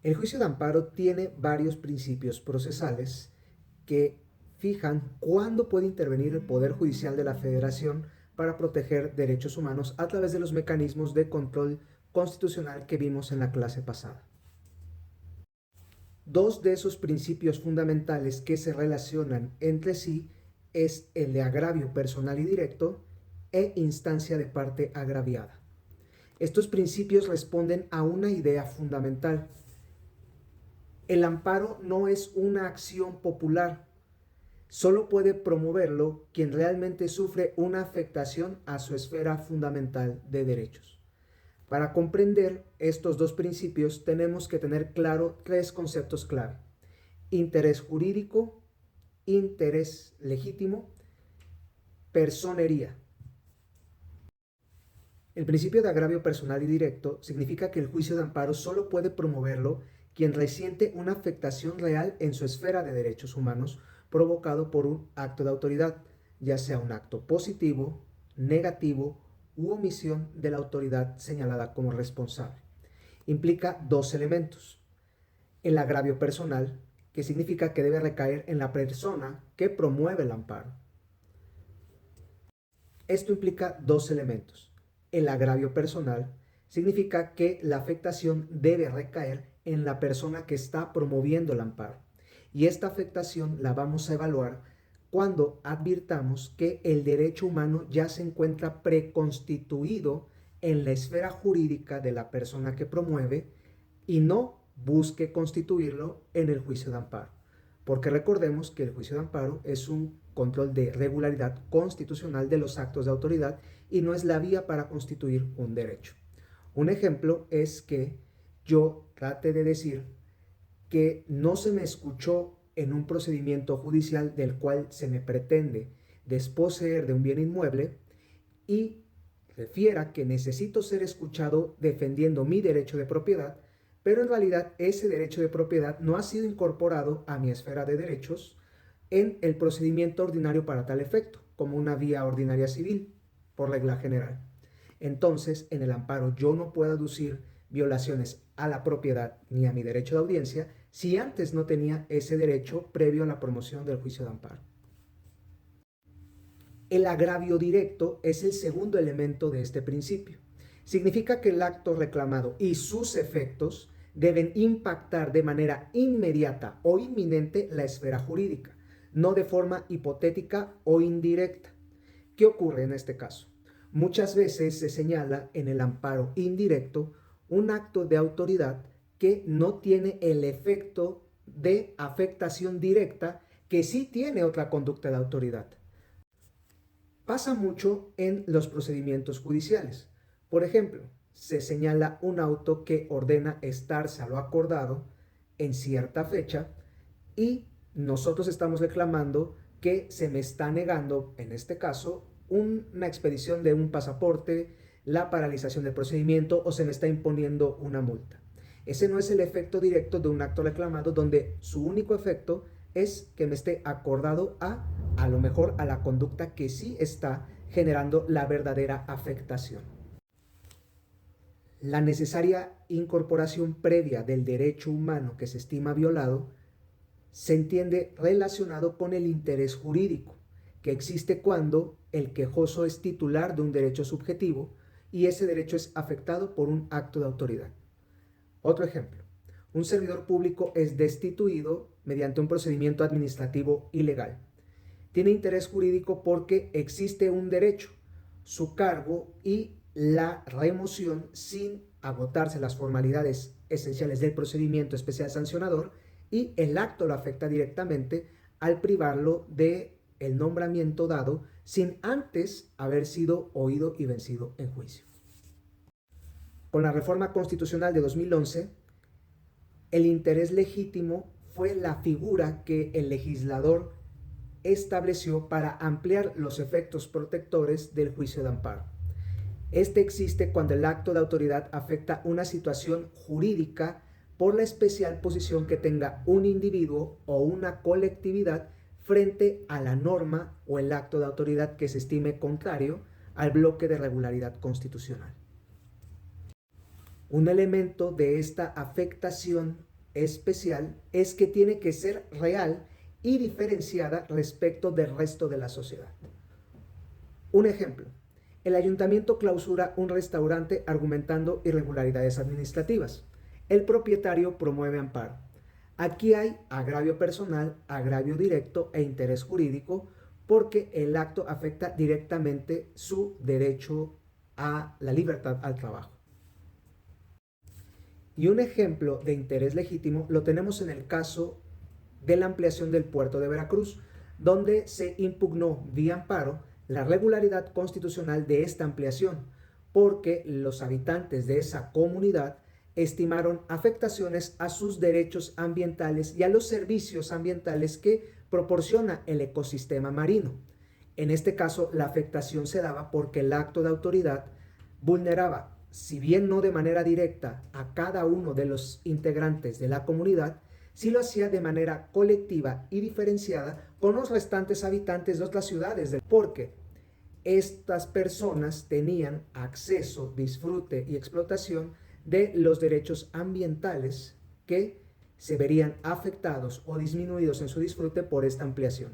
El juicio de amparo tiene varios principios procesales que fijan cuándo puede intervenir el Poder Judicial de la Federación para proteger derechos humanos a través de los mecanismos de control constitucional que vimos en la clase pasada. Dos de esos principios fundamentales que se relacionan entre sí es el de agravio personal y directo e instancia de parte agraviada. Estos principios responden a una idea fundamental. El amparo no es una acción popular, solo puede promoverlo quien realmente sufre una afectación a su esfera fundamental de derechos. Para comprender estos dos principios tenemos que tener claro tres conceptos clave: interés jurídico, interés legítimo, personería. El principio de agravio personal y directo significa que el juicio de amparo solo puede promoverlo quien resiente una afectación real en su esfera de derechos humanos provocado por un acto de autoridad, ya sea un acto positivo, negativo u omisión de la autoridad señalada como responsable. Implica dos elementos: el agravio personal, que significa que debe recaer en la persona que promueve el amparo. Esto implica dos elementos. El agravio personal significa que la afectación debe recaer en la persona que está promoviendo el amparo. Y esta afectación la vamos a evaluar cuando advirtamos que el derecho humano ya se encuentra preconstituido en la esfera jurídica de la persona que promueve y no busque constituirlo en el juicio de amparo. Porque recordemos que el juicio de amparo es un control de regularidad constitucional de los actos de autoridad y no es la vía para constituir un derecho. Un ejemplo es que yo trate de decir que no se me escuchó en un procedimiento judicial del cual se me pretende desposeer de un bien inmueble y refiera que necesito ser escuchado defendiendo mi derecho de propiedad, pero en realidad ese derecho de propiedad no ha sido incorporado a mi esfera de derechos en el procedimiento ordinario para tal efecto, como una vía ordinaria civil, por regla general. Entonces, en el amparo yo no puedo aducir violaciones a la propiedad ni a mi derecho de audiencia si antes no tenía ese derecho previo a la promoción del juicio de amparo. El agravio directo es el segundo elemento de este principio. Significa que el acto reclamado y sus efectos deben impactar de manera inmediata o inminente la esfera jurídica, no de forma hipotética o indirecta. ¿Qué ocurre en este caso? Muchas veces se señala en el amparo indirecto un acto de autoridad que no tiene el efecto de afectación directa que sí tiene otra conducta de autoridad. Pasa mucho en los procedimientos judiciales. Por ejemplo, se señala un auto que ordena estarse a lo acordado en cierta fecha y nosotros estamos reclamando que se me está negando, en este caso, una expedición de un pasaporte, la paralización del procedimiento o se me está imponiendo una multa. Ese no es el efecto directo de un acto reclamado donde su único efecto es que me esté acordado a lo mejor a la conducta que sí está generando la verdadera afectación. La necesaria incorporación previa del derecho humano que se estima violado se entiende relacionado con el interés jurídico, que existe cuando el quejoso es titular de un derecho subjetivo y ese derecho es afectado por un acto de autoridad. Otro ejemplo: un servidor público es destituido mediante un procedimiento administrativo ilegal. Tiene interés jurídico porque existe un derecho, su cargo y la remoción sin agotarse las formalidades esenciales del procedimiento especial sancionador, y el acto lo afecta directamente al privarlo de el nombramiento dado sin antes haber sido oído y vencido en juicio. Con la reforma constitucional de 2011, el interés legítimo fue la figura que el legislador estableció para ampliar los efectos protectores del juicio de amparo. Este existe cuando el acto de autoridad afecta una situación jurídica por la especial posición que tenga un individuo o una colectividad frente a la norma o el acto de autoridad que se estime contrario al bloque de regularidad constitucional. Un elemento de esta afectación especial es que tiene que ser real y diferenciada respecto del resto de la sociedad. Un ejemplo, el ayuntamiento clausura un restaurante argumentando irregularidades administrativas. El propietario promueve amparo. Aquí hay agravio personal, agravio directo e interés jurídico porque el acto afecta directamente su derecho a la libertad al trabajo. Y un ejemplo de interés legítimo lo tenemos en el caso de la ampliación del puerto de Veracruz, donde se impugnó vía amparo la regularidad constitucional de esta ampliación, porque los habitantes de esa comunidad estimaron afectaciones a sus derechos ambientales y a los servicios ambientales que proporciona el ecosistema marino. En este caso, la afectación se daba porque el acto de autoridad vulneraba, si bien no de manera directa, a cada uno de los integrantes de la comunidad, sí lo hacía de manera colectiva y diferenciada con los restantes habitantes de otras ciudades, porque estas personas tenían acceso, disfrute y explotación de los derechos ambientales que se verían afectados o disminuidos en su disfrute por esta ampliación.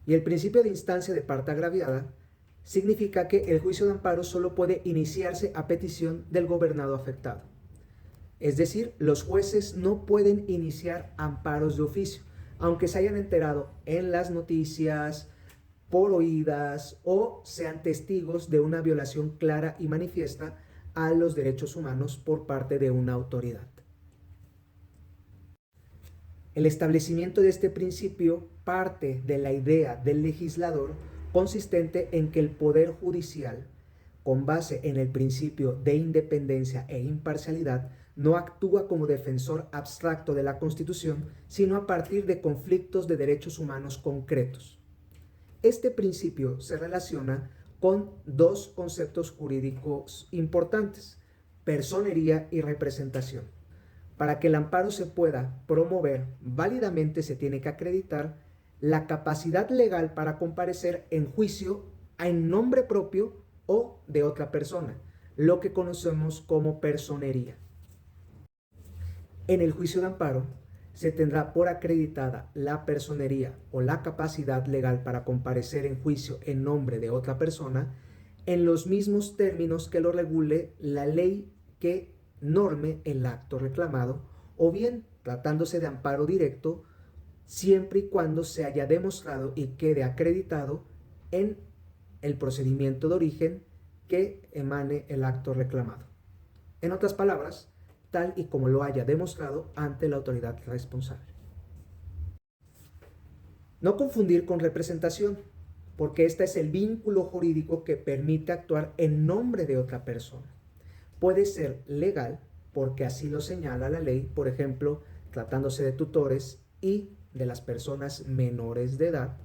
Y el principio de instancia de parte agraviada significa que el juicio de amparo solo puede iniciarse a petición del gobernado afectado. Es decir, los jueces no pueden iniciar amparos de oficio, aunque se hayan enterado en las noticias, por oídas o sean testigos de una violación clara y manifiesta a los derechos humanos por parte de una autoridad. El establecimiento de este principio parte de la idea del legislador consistente en que el Poder Judicial, con base en el principio de independencia e imparcialidad, no actúa como defensor abstracto de la Constitución, sino a partir de conflictos de derechos humanos concretos. Este principio se relaciona con dos conceptos jurídicos importantes: personería y representación. Para que el amparo se pueda promover válidamente se tiene que acreditar la capacidad legal para comparecer en juicio en nombre propio o de otra persona, lo que conocemos como personería. En el juicio de amparo se tendrá por acreditada la personería o la capacidad legal para comparecer en juicio en nombre de otra persona en los mismos términos que lo regule la ley que norme el acto reclamado, o bien tratándose de amparo directo, siempre y cuando se haya demostrado y quede acreditado en el procedimiento de origen que emane el acto reclamado. En otras palabras, tal y como lo haya demostrado ante la autoridad responsable. No confundir con representación, porque este es el vínculo jurídico que permite actuar en nombre de otra persona. Puede ser legal, porque así lo señala la ley, por ejemplo, tratándose de tutores y de las personas menores de edad;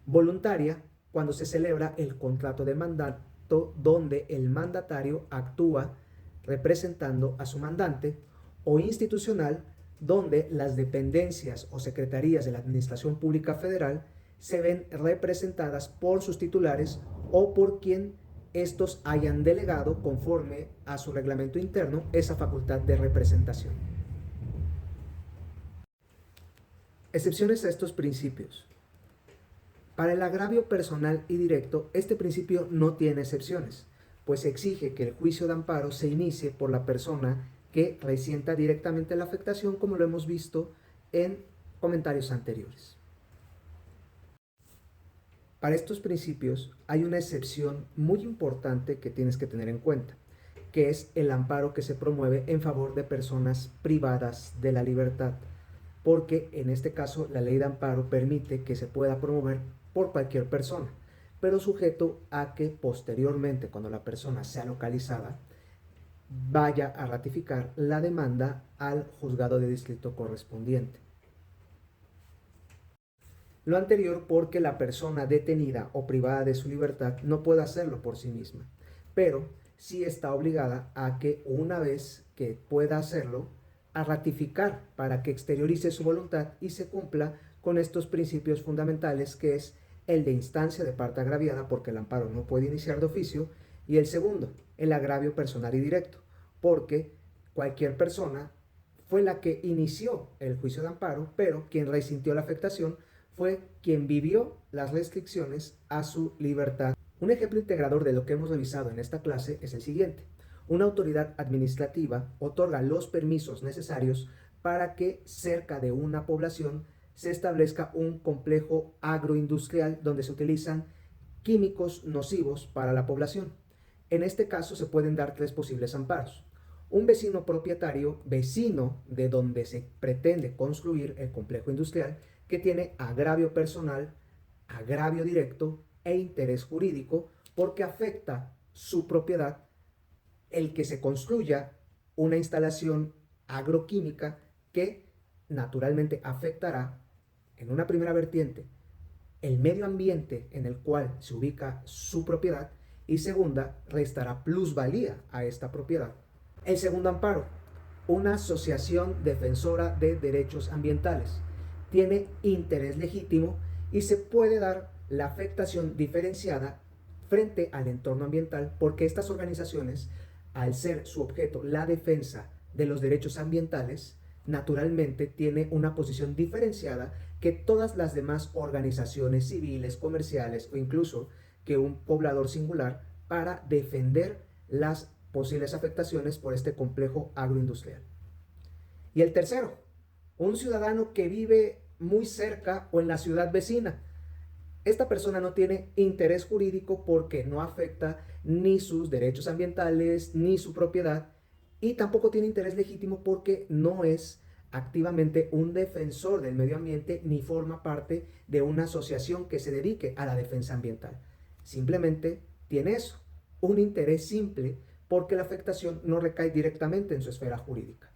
voluntaria, cuando se celebra el contrato de mandato donde el mandatario actúa representando a su mandante; o institucional, donde las dependencias o secretarías de la Administración Pública Federal se ven representadas por sus titulares o por quien estos hayan delegado conforme a su reglamento interno esa facultad de representación. Excepciones a estos principios. Para el agravio personal y directo, este principio no tiene excepciones, pues exige que el juicio de amparo se inicie por la persona que resienta directamente la afectación, como lo hemos visto en comentarios anteriores. Para estos principios hay una excepción muy importante que tienes que tener en cuenta, que es el amparo que se promueve en favor de personas privadas de la libertad, porque en este caso la ley de amparo permite que se pueda promover por cualquier persona, pero sujeto a que posteriormente, cuando la persona sea localizada, vaya a ratificar la demanda al juzgado de distrito correspondiente. Lo anterior porque la persona detenida o privada de su libertad no puede hacerlo por sí misma, pero sí está obligada a que, una vez que pueda hacerlo, a ratificar para que exteriorice su voluntad y se cumpla con estos principios fundamentales, que es el de instancia de parte agraviada, porque el amparo no puede iniciar de oficio, y el segundo, el agravio personal y directo, porque cualquier persona fue la que inició el juicio de amparo, pero quien resintió la afectación fue quien vivió las restricciones a su libertad. Un ejemplo integrador de lo que hemos revisado en esta clase es el siguiente. Una autoridad administrativa otorga los permisos necesarios para que cerca de una población se establezca un complejo agroindustrial donde se utilizan químicos nocivos para la población. En este caso se pueden dar tres posibles amparos. Un vecino propietario, vecino de donde se pretende construir el complejo industrial, que tiene agravio personal, agravio directo e interés jurídico porque afecta su propiedad el que se construya una instalación agroquímica que naturalmente afectará en una primera vertiente el medio ambiente en el cual se ubica su propiedad y segunda, restará plusvalía a esta propiedad. El segundo amparo, una asociación defensora de derechos ambientales, tiene interés legítimo y se puede dar la afectación diferenciada frente al entorno ambiental porque estas organizaciones, al ser su objeto la defensa de los derechos ambientales, naturalmente tiene una posición diferenciada que todas las demás organizaciones civiles, comerciales o incluso que un poblador singular para defender las posibles afectaciones por este complejo agroindustrial. Y el tercero, un ciudadano que vive muy cerca o en la ciudad vecina. Esta persona no tiene interés jurídico porque no afecta ni sus derechos ambientales ni su propiedad y tampoco tiene interés legítimo porque no es activamente un defensor del medio ambiente ni forma parte de una asociación que se dedique a la defensa ambiental. Simplemente tiene eso, un interés simple porque la afectación no recae directamente en su esfera jurídica.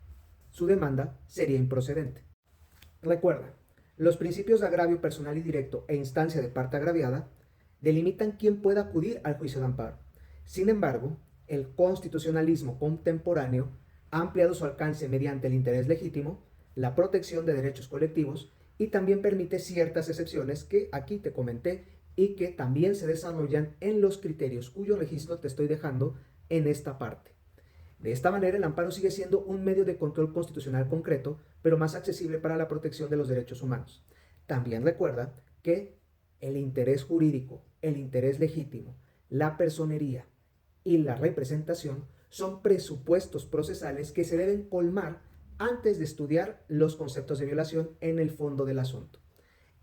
Su demanda sería improcedente. Recuerda, los principios de agravio personal y directo e instancia de parte agraviada delimitan quién puede acudir al juicio de amparo. Sin embargo, el constitucionalismo contemporáneo ha ampliado su alcance mediante el interés legítimo, la protección de derechos colectivos y también permite ciertas excepciones que aquí te comenté y que también se desarrollan en los criterios cuyo registro te estoy dejando en esta parte. De esta manera, el amparo sigue siendo un medio de control constitucional concreto, pero más accesible para la protección de los derechos humanos. También recuerda que el interés jurídico, el interés legítimo, la personería y la representación son presupuestos procesales que se deben colmar antes de estudiar los conceptos de violación en el fondo del asunto.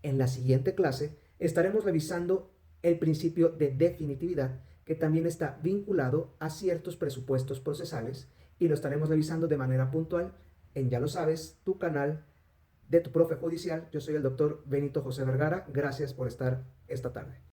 En la siguiente clase estaremos revisando el principio de definitividad que también está vinculado a ciertos presupuestos procesales y lo estaremos revisando de manera puntual en, ya lo sabes, tu canal de tu profe judicial. Yo soy el doctor Benito José Vergara. Gracias por estar esta tarde.